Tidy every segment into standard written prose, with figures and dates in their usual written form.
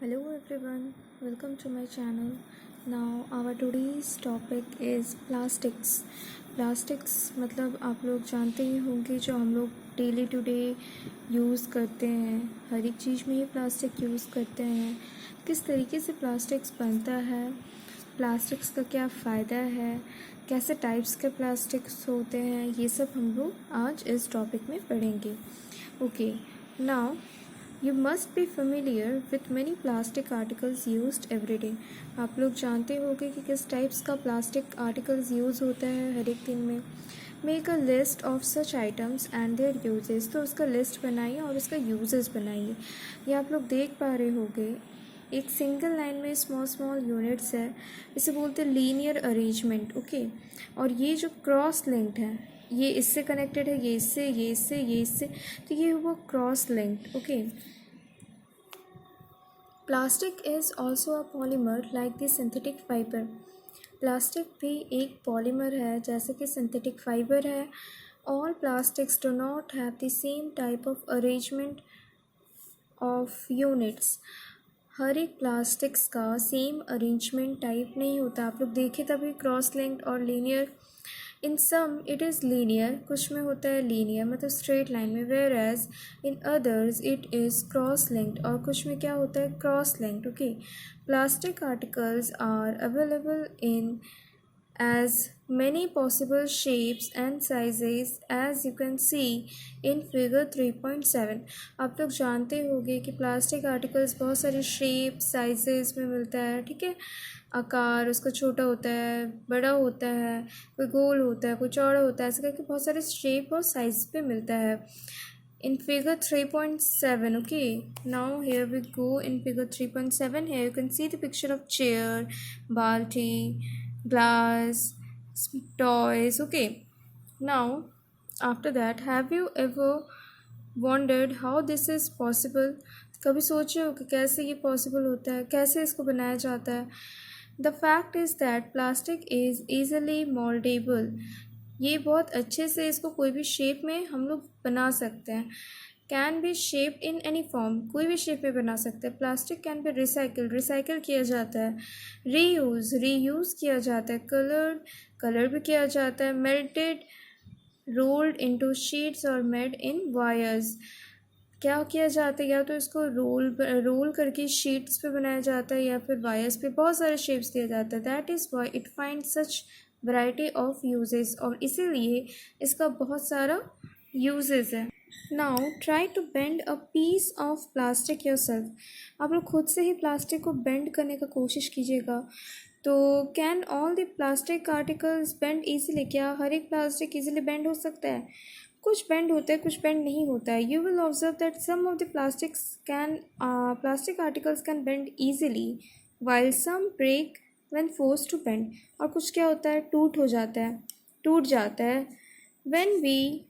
Hello everyone, welcome to my channel. Now our today's topic is plastics. Plastics मतलब आप लोग जानते ही होंगे जो हम लोग डेली टू डे यूज़ करते हैं, हर एक चीज़ में ही प्लास्टिक यूज़ करते हैं। किस तरीके से प्लास्टिक्स बनता है, प्लास्टिक्स का क्या फ़ायदा है, कैसे टाइप्स के प्लास्टिक्स होते हैं, ये सब हम लोग आज इस टॉपिक में पढ़ेंगे। Okay, now you must be familiar with many plastic articles used every day. आप लोग जानते होंगे कि किस टाइप्स का प्लास्टिक आर्टिकल्स यूज़ होता है हर एक दिन में। Make a list of such items and there uses. तो उसका लिस्ट बनाइए और उसका यूजेस बनाइए। ये आप लोग देख पा रहे होंगे, एक सिंगल लाइन में स्मॉल स्मॉल यूनिट्स है, इसे बोलते हैं लीनियर अरेंजमेंट। ओके, और ये जो क्रॉस लिंक्ड है, ये इससे कनेक्टेड है, ये इससे, ये इससे, ये इससे, तो ये हुआ cross linked. Okay, plastic is also a polymer like the synthetic fibre. Plastic भी एक पॉलीमर है जैसे कि सिंथेटिक फाइबर है। All plastics do not have the same type of arrangement of units. हर एक प्लास्टिक्स का सेम अरेंजमेंट टाइप नहीं होता। आप लोग देखें तभी क्रॉस लिंक्ड और linear. In some it is linear, कुछ में होता है लीनियर मतलब स्ट्रेट लाइन में, whereas in others it is cross linked, और कुछ में क्या होता है cross linked. Okay, plastic articles are available in as many possible shapes and sizes as you can see in figure 3.7। आप लोग जानते होंगे कि प्लास्टिक आर्टिकल्स बहुत सारे शेप साइजेस में मिलता है। ठीक है, आकार उसका छोटा होता है, बड़ा होता है, कोई गोल होता है, कोई चौड़ा होता है, ऐसे करके बहुत सारे शेप और साइज पे मिलता है। In figure 3.7, okay, now here we go. In figure 3.7, here you can see the picture of chair, balti, glass, toys. Okay, now after that, have you ever wondered how this is possible? कभी सोचे हो कि कैसे ये possible होता है, कैसे इसको बनाया जाता है? The fact is that plastic is easily mouldable. ये बहुत अच्छे से इसको कोई भी शेप में हम लोग बना सकते हैं। Can be shape in any form, कोई भी शेप में बना सकते हैं। Plastic can be recycle, recycle किया जाता है। रीयूज़, रीयूज़ किया जाता है। कलर्ड, कलर भी किया जाता है। मेल्टेड, रोल्ड इनटू शीट्स और मेड इन वायर्स। क्या किया जाता है, या तो इसको रोल करके शीट्स पे बनाया जाता है या फिर वायर्स पे बहुत सारे शेप्स दिया जाता है। That is why it find such variety of uses, और इसीलिए इसका बहुत सारा यूजेस है। Now try to bend a piece of plastic yourself. आप लोग खुद से ही प्लास्टिक को बेंड करने का कोशिश कीजिएगा। तो can all the plastic articles bend easily? क्या हर एक प्लास्टिक ईजिली बेंड हो सकता है? कुछ बेंड होता है, कुछ बेंड नहीं होता है। You will observe that some of the plastic articles can bend easily while some break when force to bend, और कुछ क्या होता है टूट हो जाता है, टूट जाता है। When we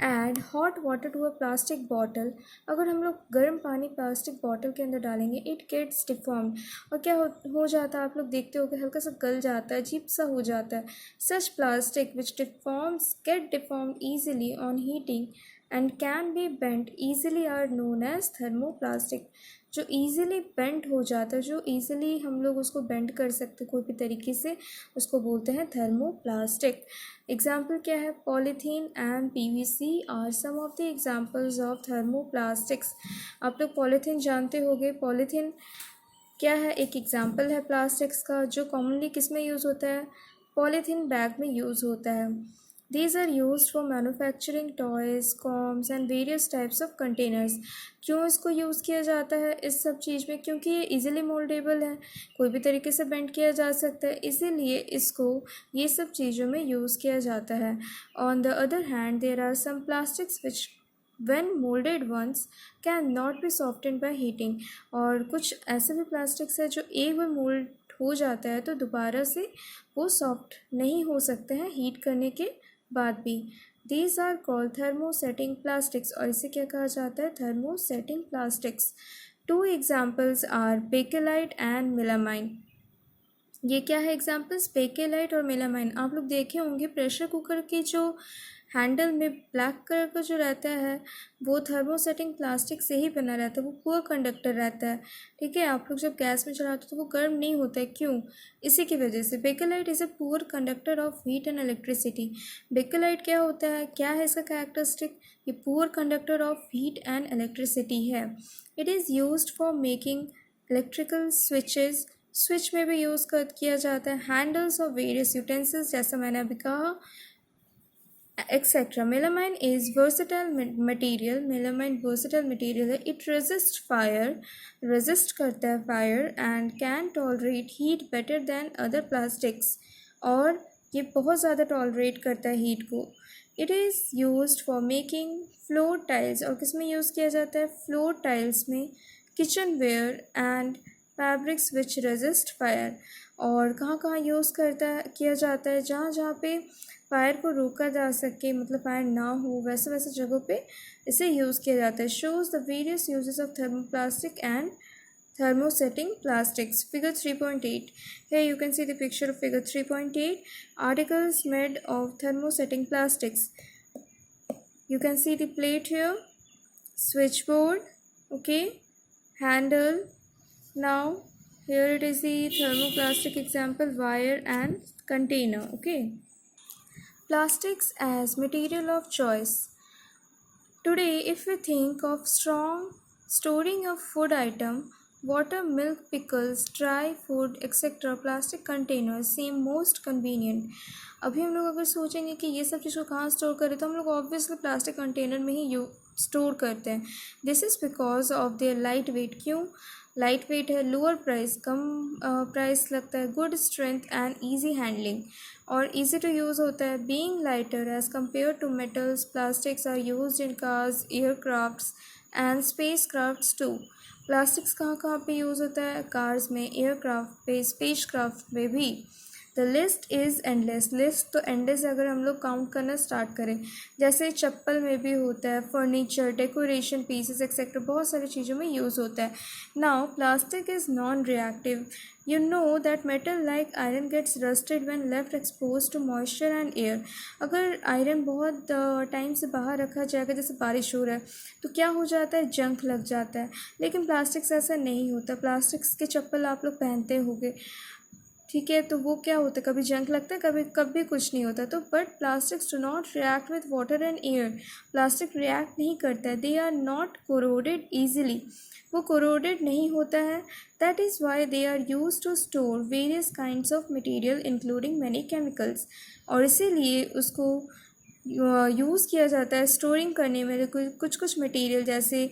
add hot water to a plastic bottle, अगर हम लोग गर्म पानी प्लास्टिक बॉटल के अंदर डालेंगे, इट गेट्स डिफॉर्म्ड, और क्या हो जाता है आप लोग देखते हो कि हल्का सा गल जाता है, अजीब सा हो जाता है। Such plastic which deforms get deformed easily on heating and can be bent easily are known as thermoplastic. जो ईजिली बेंट हो जाता है, जो ईजिली हम लोग उसको बेंड कर सकते कोई भी तरीके से, उसको बोलते हैं थर्मोप्लास्टिक। एग्जाम्पल क्या है? Polythene and PVC are some of the examples of thermoplastics. आप लोग पॉलीथीन जानते होंगे। पॉलीथीन क्या है? एक एग्जाम्पल है प्लास्टिक्स का, जो कॉमनली किस में यूज़ होता है? पॉलीथीन बैग में यूज़ होता है। These are used for manufacturing toys, combs and various types of containers। क्यों इसको यूज़ किया जाता है इस सब चीज़ में? क्योंकि ये इजीली मोल्डेबल है, कोई भी तरीके से बेंड किया जा सकता है, इसीलिए इसको ये सब चीज़ों में यूज़ किया जाता है। On the other hand, there are some plastics which when molded once can not be softened by heating। और कुछ ऐसे भी प्लास्टिक्स है जो एक बार मोल्ड हो जाता है तो दोबारा से वो सॉफ्ट नहीं हो सकते हैं हीट करने के बाद भी। These are called thermosetting plastics, और इसे क्या कहा जाता है? Thermosetting plastics. Two examples are bakelite and melamine. ये क्या है एग्जाम्पल्स? बेकेलाइट और मेलामाइन। आप लोग देखे होंगे प्रेशर कुकर की जो हैंडल में ब्लैक कलर का जो रहता है वो थर्मोसेटिंग प्लास्टिक से ही बना रहता है, वो पुअर कंडक्टर रहता है। ठीक है, आप लोग जब गैस में चलाते हो तो वो गर्म नहीं होता है, क्यों? इसी की वजह से। Bakelite is a poor conductor of heat and electricity. Bakelite क्या होता है, क्या है इसका कैरेक्टरिस्टिक? ये poor conductor of heat and electricity है। It is used for making electrical switches, switch में भी यूज़ किया जाता है, हैंडल्स और वेरियस यूटेंसिल्स, जैसा मैंने अभी कहा, etcetera. Melamine is versatile material, melamine versatile material है। इट रेजिस्ट फायर, रेजिस्ट करता है fire, and can tolerate heat better than other plastics, और ये बहुत ज़्यादा टॉलरेट करता है हीट को। It is used for making floor tiles, और किस में यूज़ किया जाता है? फ्लोर टाइल्स में, kitchen ware and fabrics which resist fire. और कहाँ कहाँ यूज़ किया जाता है? जहाँ जहाँ पे फायर को रोका जा सके, मतलब फायर ना हो, वैसे वैसे जगहों पे इसे यूज़ किया जाता है। Shows the various uses of thermoplastic and thermosetting plastics. Figure 3.8. Here you can see the picture of figure 3.8. Articles made of thermosetting plastics. You can see the plate here, switchboard, okay, handle. Now here it is the thermoplastic example, wire and container, okay. Plastics as material of choice. Today, if we think of storing of food item, water, milk, pickles, dry food, etc., plastic containers seem most convenient. अभी हम लोग अगर सोचेंगे कि ये सब चीज़ को कहाँ स्टोर करें, तो हम लोग ऑब्वियसली प्लास्टिक कंटेनर में ही स्टोर करते हैं। This is because of their light weight. क्यों लाइट वेट है? लोअर प्राइस, कम प्राइस लगता है, good strength and easy handling, और ईजी टू यूज़ होता है। Being lighter as compare to metals, plastics are used in cars, aircrafts and space crafts too. Plastics कहाँ कहाँ पे यूज़ होता है? कार्स में, एयरक्राफ्ट पे, स्पेस क्राफ्ट में भी। The list is endless, list तो एंडलेस अगर हम लोग काउंट करना स्टार्ट करें। जैसे चप्पल में भी होता है, फर्नीचर, डेकोरेशन पीसेस एक्सेट्रा, बहुत सारी चीज़ों में यूज़ होता है। Now plastic is non reactive. You know that metal like iron gets rusted when left exposed to moisture and air. अगर आयरन बहुत टाइम से बाहर रखा जाएगा, जैसे बारिश हो रहा है, तो क्या हो जाता है? जंग लग जाता है। लेकिन प्लास्टिक्स ऐसा नहीं होता। प्लास्टिक्स के चप्पल आप लोग पहनते होंगे, ठीक है, तो वो क्या होता है? कभी जंग लगता है, कभी कुछ नहीं होता। तो but plastics do not react with water and air. Plastic react नहीं करता है। They are not corroded easily, वो कोरोडेड नहीं होता है। That is why they are use to store various kinds of material including many chemicals, और इसीलिए उसको यूज़ किया जाता है स्टोरिंग करने में कुछ कुछ मटेरियल, जैसे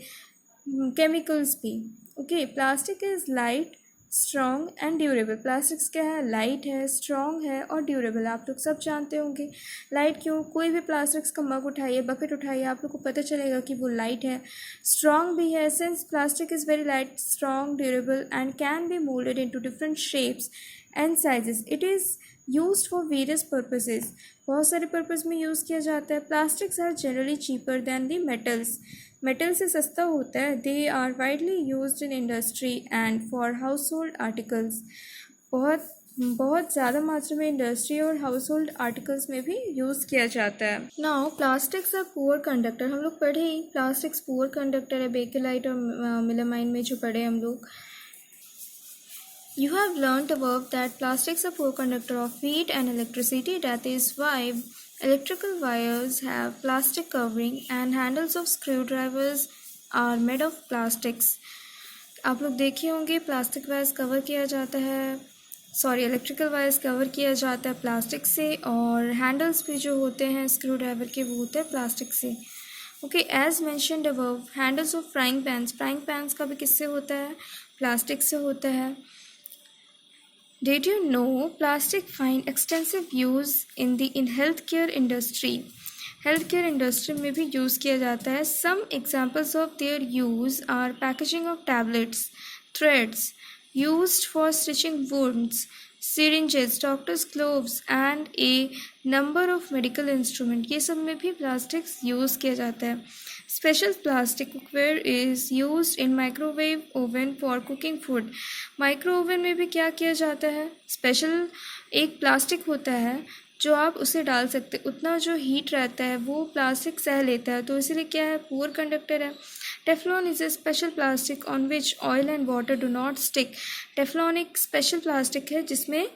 केमिकल्स भी। Okay, plastic is light, strong and durable. Plastics क्या है? लाइट है, स्ट्रॉन्ग है और ड्यूरेबल। आप लोग सब जानते होंगे। लाइट क्यों? कोई भी प्लास्टिक्स का मग उठाइए, बकेट उठाइए, आप लोग को पता चलेगा कि वो लाइट है। स्ट्रॉन्ग भी है, since plastic is very light, strong, durable and can be moulded into different shapes and sizes. It is used for various purposes, बहुत सारे पर्पज़ में यूज़ किया जाता है। Plastics are generally cheaper than the metals, metal से सस्ता होता है। They are widely used in industry and for household articles, बहुत ज़्यादा मात्रा में इंडस्ट्री और हाउस होल्ड आर्टिकल्स में भी यूज़ किया जाता है। Now plastics are poor conductor, हम लोग पढ़े ही प्लास्टिक्स पुअर कंडक्टर है, बेकेलाइट और मेलामाइन में जो पढ़े हम लोग। You have learnt above that plastics are poor conductor of heat and electricity. That is why electrical wires have plastic covering and handles of screwdrivers are made of plastics. आप लोग देखे होंगे प्लास्टिक वायर्स कवर किया जाता है, electrical wires cover किया जाता है प्लास्टिक से, और हैंडल्स भी जो होते हैं स्क्रू ड्राइवर के वो होते हैं प्लास्टिक से। Okay, as mentioned above, handles of frying pans का भी किससे होता है? प्लास्टिक से होता है। Did you know plastic find extensive use in healthcare industry? Healthcare industry में भी यूज़ किया जाता है। Some examples of their use are packaging of tablets, threads used for stitching wounds, syringes, doctor's gloves and a number of medical instruments. ये सब में भी plastics use किया जाता है। Special plastic cookware is used in microwave oven for cooking food. Micro oven में भी क्या किया जाता है? स्पेशल एक प्लास्टिक होता है जो आप उसे डाल सकते, उतना जो हीट रहता है वो प्लास्टिक सह लेता है, तो इसीलिए क्या है, पुअर कंडक्टर है। Teflon is a special plastic on which oil and water do not stick. Teflon एक स्पेशल प्लास्टिक है जिसमें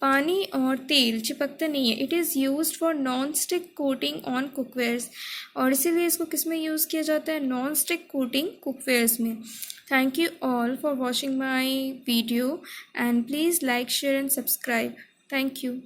पानी और तेल चिपकते नहीं है। It is use for non stick coating on cookwares, और इसीलिए इसको किस में यूज़ किया जाता है, नॉन स्टिक कोटिंग कुकवेयर्स में। Thank you all for watching my video and please like share and subscribe. Thank you.